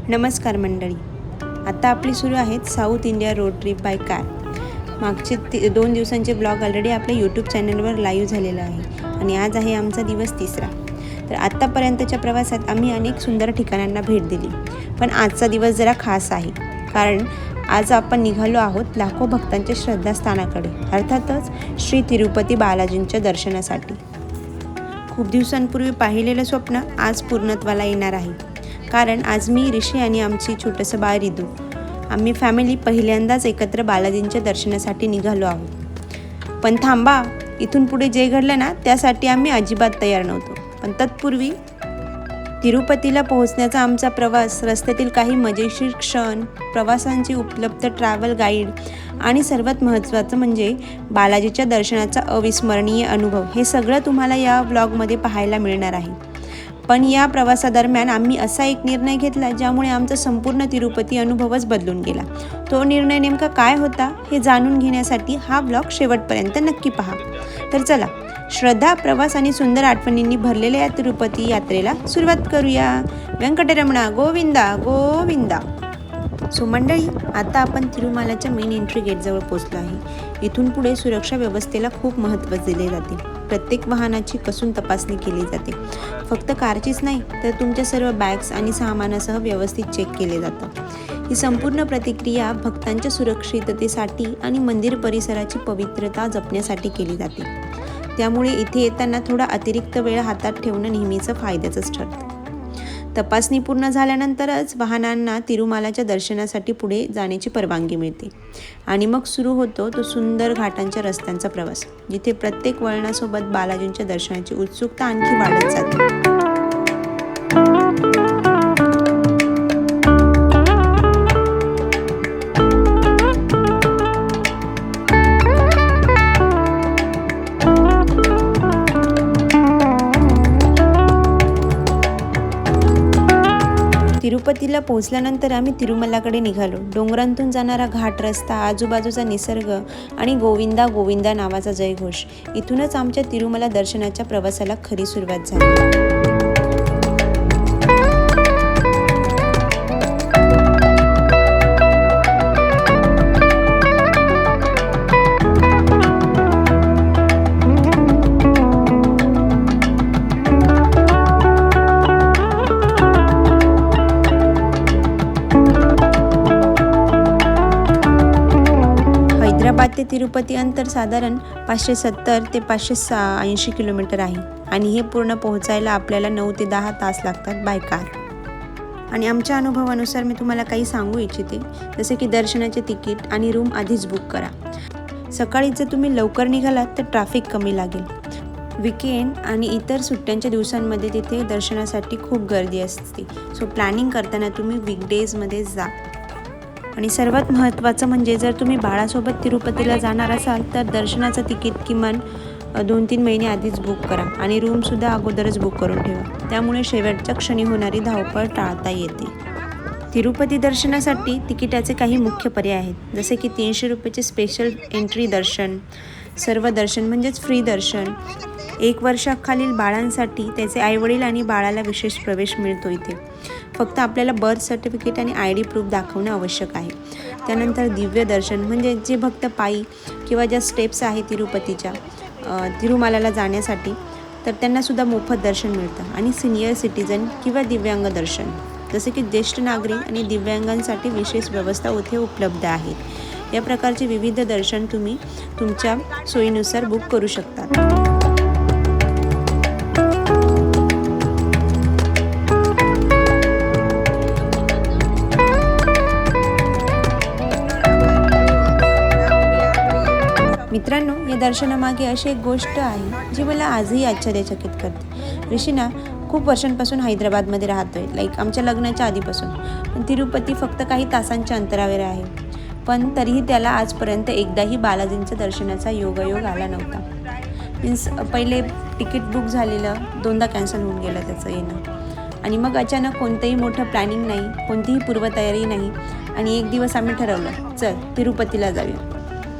नमस्कार मंडळी, आता आपली सुरू आहेत south India road trip by car. मागचे 2 दिवसांचे ब्लॉग ऑलरेडी आपल्या यूट्यूब चॅनलवर लाईव्ह झालेला आहे आणि आज आहे आमचा दिवस 3रा. तर आत्तापर्यंतच्या प्रवासात आम्ही अनेक सुंदर ठिकाणांना भेट दिली, पण आजचा दिवस जरा खास आहे कारण आज आपण निघालो आहोत लाखो भक्तांच्या श्रद्धास्थानाकडे, अर्थातच श्री तिरुपती बालाजींच्या दर्शनासाठी. खूप दिवसांपूर्वी पाहिलेलं स्वप्न आज पूर्णत्वाला येणार आहे, कारण आज मी, ऋषी आणि आमची छोटंसं बाळ रिदू, आम्ही फॅमिली पहिल्यांदाच एकत्र बालाजींच्या दर्शनासाठी निघालो आहोत. पण थांबा, इथून पुढे जे घडलं ना त्यासाठी आम्ही अजिबात तयार नव्हतो. पण तत्पूर्वी तिरुपतीला पोहोचण्याचा आमचा प्रवास, रस्त्यातील काही मजेशीर क्षण, प्रवासांची उपलब्ध ट्रॅव्हल गाईड आणि सर्वात महत्त्वाचं म्हणजे बालाजीच्या दर्शनाचा अविस्मरणीय अनुभव, हे सगळं तुम्हाला या व्लॉगमध्ये पाहायला मिळणार आहे. पण या प्रवासादरम्यान आम्ही असा एक निर्णय घेतला ज्यामुळे आमचा संपूर्ण तिरुपती अनुभवच बदलून गेला. तो निर्णय नेमका काय होता हे जाणून घेण्यासाठी हा ब्लॉग शेवटपर्यंत नक्की पहा. तर चला, श्रद्धा, प्रवास आणि सुंदर आठवणींनी भरलेल्या या तिरुपती यात्रेला सुरुवात करूया. व्यंकटरमणा गोविंदा गोविंदा. सो मंडळी, आता आपण तिरुमालाच्या मेन एंट्री गेटजवळ पोहोचलो आहे. इथून पुढे सुरक्षा व्यवस्थेला खूप महत्त्व दिले जाते. प्रत्येक वाहनाची कसून तपासणी केली जाते. फक्त कारचीच नाही तर तुमच्या सर्व बॅग्स आणि सामानासह व्यवस्थित चेक केले जातं. ही संपूर्ण प्रतिक्रिया भक्तांच्या सुरक्षिततेसाठी आणि मंदिर परिसराची पवित्रता जपण्यासाठी केली जाते. त्यामुळे इथे येताना थोडा अतिरिक्त वेळ हातात ठेवणं नेहमीचं फायद्याचंच ठरतं. तपासणी पूर्ण झाल्यानंतरच वाहनांना तिरुमालाच्या दर्शनासाठी पुढे जाण्याची परवानगी मिळते आणि मग सुरू होतो तो सुंदर घाटांच्या रस्त्यांचा प्रवास, जिथे प्रत्येक वळणासोबत बालाजींच्या दर्शनाची उत्सुकता आणखी वाढत जाते. तिरुपतीला पोहोचल्यानंतर आम्ही तिरुमलाकडे निघालो. डोंगरांतून जाणारा घाट रस्ता, आजूबाजूचा निसर्ग आणि गोविंदा गोविंदा नावाचा जयघोष, इथूनच आमच्या तिरुमला दर्शनाच्या प्रवासाला खरी सुरुवात झाली. हैदराबाद ते तिरुपती अंतर साधारण 570 ते 580 किलोमीटर आहे आणि हे पूर्ण पोहोचायला आपल्याला 9 ते 10 तास लागतात बाय कार. आणि आमच्या अनुभवानुसार मी तुम्हाला काही सांगू इच्छिते, जसे की दर्शनाचे तिकीट आणि रूम आधीच बुक करा. सकाळी जर तुम्ही लवकर निघालात तर ट्रॅफिक कमी लागेल. वीकेंड आणि इतर सुट्ट्यांच्या दिवसांमध्ये तिथे दर्शनासाठी खूप गर्दी असते. सो प्लॅनिंग करताना तुम्ही वीकडेजमध्ये जा. आणि सर्वात महत्त्वाचं म्हणजे जर तुम्ही बाळासोबत तिरुपतीला जाणार असाल तर दर्शनाचं तिकीट किमान 2-3 महिने आधीच बुक करा आणि रूमसुद्धा अगोदरच बुक करून ठेवा. त्यामुळे शेवटच्या क्षणी होणारी धावपळ टाळता येते. तिरुपती दर्शनासाठी तिकिटाचे काही मुख्य पर्याय आहेत, जसे की 300 रुपयाचे स्पेशल एंट्री दर्शन, सर्व दर्शन म्हणजेच फ्री दर्शन, 1 वर्षाखालील बाळांसाठी त्याचे आईवडील आणि बाळाला विशेष प्रवेश मिळतो. इथे फक्त आपल्याला बर्थ सर्टिफिकेट आणि ID प्रूफ दाखवणं आवश्यक आहे. त्यानंतर दिव्य दर्शन, म्हणजे जे भक्त पायी किंवा ज्या स्टेप्स आहेत तिरुपतीच्या तिरुमालाला जाण्यासाठी, तर त्यांनासुद्धा मोफत दर्शन मिळतं. आणि सिनियर सिटीजन किंवा दिव्यांग दर्शन, जसे की ज्येष्ठ नागरिक आणि दिव्यांगांसाठी विशेष व्यवस्था इथे उपलब्ध आहेत. या प्रकारचे विविध दर्शन तुम्ही तुमच्या सोयीनुसार बुक करू शकता. मित्रांनो, या दर्शनामागे अशी एक गोष्ट आहे जी मला आजही आश्चर्यचकित करते. ऋषीना खूप वर्षांपासून हैदराबादमध्ये राहतोय, आमच्या लग्नाच्या आधीपासून. पण तिरुपती फक्त काही तासांच्या अंतरावर आहे, पण तरीही त्याला आजपर्यंत एकदाही बालाजींच्या दर्शनाचा योगायोग आला नव्हता. मीन्स पहिले तिकीट बुक झालेलं 2दा कॅन्सल होऊन गेलं त्याचं येणं, आणि मग अचानक कोणतंही मोठं प्लॅनिंग नाही, कोणतीही पूर्वतयारी नाही, आणि एक दिवस आम्ही ठरवलं, चल तिरुपतीला जाऊया.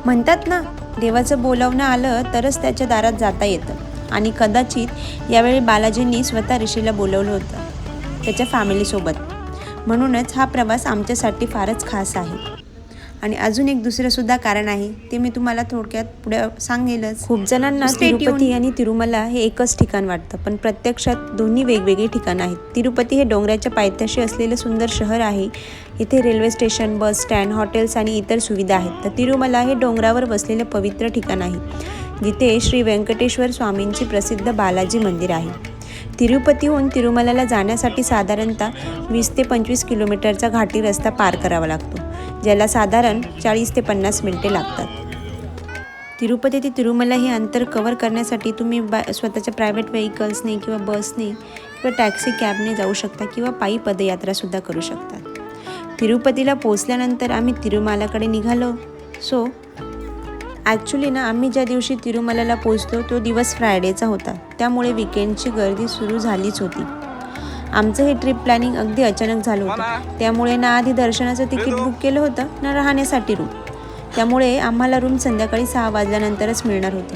म्हणतात ना, देवाचं बोलावणं आलं तरच त्याच्या दारात जाता येतं. आणि कदाचित यावेळी बालाजींनी स्वतः ऋषीला बोलवलं होतं त्याच्या फॅमिलीसोबत. म्हणूनच हा प्रवास आमच्यासाठी फारच खास आहे. आणि अजून एक दुसरंसुद्धा कारण आहे, ते मी तुम्हाला थोडक्यात पुढे सांगेलच. खूप जणांना तिरुपती आणि तिरुमला हे एकच ठिकाण वाटतं, पण प्रत्यक्षात दोन्ही वेगवेगळी ठिकाणं आहेत. तिरुपती हे डोंगराच्या पायथ्याशी असलेलं सुंदर शहर आहे. इथे railway station, bus stand, hotels आणि इतर सुविधा आहेत. तर तिरुमला हे डोंगरावर बसलेलं पवित्र ठिकाण आहे, जिथे श्री व्यंकटेश्वर स्वामींची प्रसिद्ध बालाजी मंदिर आहे. तिरुपतीहून तिरुमलाला जाण्यासाठी साधारणतः 20 ते 25 किलोमीटरचा घाटी रस्ता पार करावा लागतो, ज्याला साधारण 40 ते 50 मिनिटे लागतात. तिरुपती ते तिरुमला हे अंतर कव्हर करण्यासाठी तुम्ही स्वतःच्या प्रायव्हेट व्हेकल्सने किंवा बसने किंवा टॅक्सी कॅबने जाऊ शकता किंवा पायी पदयात्रासुद्धा करू शकता. तिरुपतीला पोहोचल्यानंतर आम्ही तिरुमलाकडे निघालो. ॲक्च्युली आम्ही ज्या दिवशी तिरुमलाला पोहोचलो तो दिवस फ्रायडेचा होता, त्यामुळे विकेंडची गर्दी सुरू झालीच होती. आमचं हे ट्रिप प्लॅनिंग अगदी अचानक झालं होतं, त्यामुळे ना आधी दर्शनाचं तिकीट बुक केलं होतं ना राहण्यासाठी रूम. त्यामुळे आम्हाला रूम संध्याकाळी 6 वाजल्यानंतरच मिळणार होती.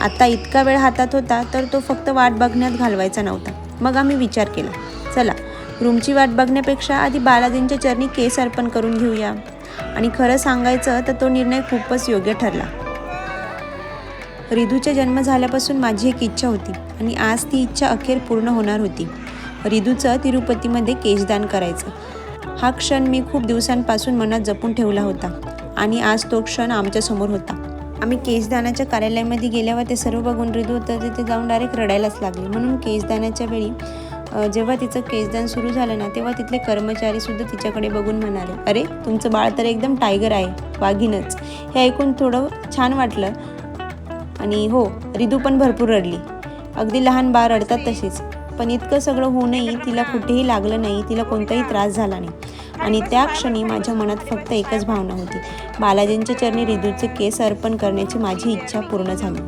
आता इतका वेळ हातात होता तर तो फक्त वाट बघण्यात घालवायचा नव्हता. मग आम्ही विचार केला, चला रूमची वाट बघण्यापेक्षा आधी बालाजींच्या चरणी केस अर्पण करून घेऊया. आणि खरं सांगायचं तर तो निर्णय खूपच योग्य ठरला. रिधूचा जन्म झाल्यापासून माझी एक इच्छा होती आणि आज ती इच्छा अखेर पूर्ण होणार होती. रिधूचं तिरुपतीमध्ये केशदान करायचं. हा क्षण मी खूप दिवसांपासून मनात जपून ठेवला होता आणि आज तो क्षण आमच्यासमोर होता. आम्ही केशदानाच्या कार्यालयामध्ये गेल्यावर ते सर्व बघून रिधू तर तिथे जाऊन डायरेक्ट रडायलाच लागली. म्हणून केशदानाच्या वेळी जेव्हा तिचं केशदान सुरू झालं ना, तेव्हा तिथले कर्मचारीसुद्धा तिच्याकडे बघून म्हणाले, अरे तुमचं बाळ तर एकदम टायगर आहे, वाघीनच. हे ऐकून थोडं छान वाटलं. आणि हो, रिधू पण भरपूर रडली. अगदी लहान बाळ रडतात तशीच. पण इतकं सगळं होऊनही तिला कुठेही लागलं नाही, तिला कोणताही त्रास झाला नाही. आणि त्या क्षणी माझ्या मनात फक्त एकच भावना होती, बालाजींच्या चरणी रिधूचे केस अर्पण करण्याची माझी इच्छा पूर्ण झाली.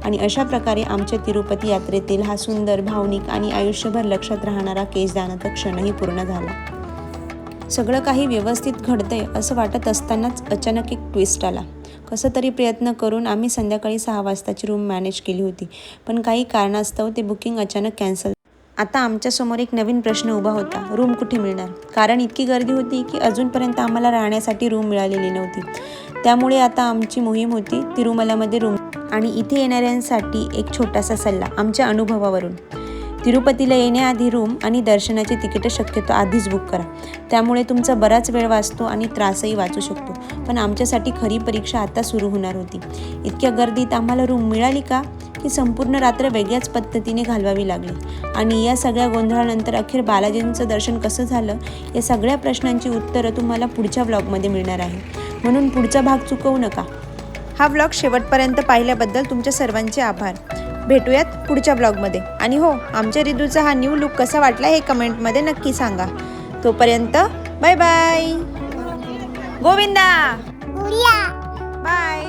आणि अशा प्रकारे आमच्या तिरुपती यात्रेतील हा सुंदर, भावनिक आणि आयुष्यभर लक्षात राहणारा केशदानाचा क्षणही पूर्ण झाला. सगळं काही व्यवस्थित घडतंय असं वाटत असतानाच अचानक एक ट्विस्ट आला. कसं तरी प्रयत्न करून आम्ही संध्याकाळी 6 वाजताची रूम मॅनेज केली होती, पण काही कारणास्तव ते बुकिंग अचानक कॅन्सल. आता आमच्यासमोर एक नवीन प्रश्न उभा होता, रूम कुठे मिळणार? कारण इतकी गर्दी होती की अजूनपर्यंत आम्हाला राहण्यासाठी रूम मिळालेली नव्हती. त्यामुळे आता आमची मोहीम होती तिरुमलामध्ये रूम. आणि इथे येणाऱ्यांसाठी एक छोटासा सल्ला आमच्या अनुभवावरून, तिरुपतीला येण्याआधी रूम आणि दर्शनाची तिकीटं शक्यतो आधीच बुक करा. त्यामुळे तुमचा बराच वेळ वाचतो आणि त्रासही वाचू शकतो. पण आमच्यासाठी खरी परीक्षा आता सुरू होणार होती. इतक्या गर्दीत आम्हाला रूम मिळाली का की संपूर्ण रात्र वेगळ्याच पद्धतीने घालवावी लागली. आणि या सगळ्या गोंधळानंतर अखेर बालाजींचं दर्शन कसं झालं, या सगळ्या प्रश्नांची उत्तरं तुम्हाला पुढच्या व्लॉगमध्ये मिळणार आहे. म्हणून पुढचा भाग चुकवू नका. हा व्लॉग शेवटपर्यंत पाहिल्याबद्दल तुमच्या सर्वांचे आभार. भेटूयात पुढच्या व्लॉगमध्ये. आणि हो, आमच्या रिधूचा हा न्यू लुक कसा वाटला हे कमेंटमध्ये नक्की सांगा. तोपर्यंत बाय बाय. गोविंदा बाय.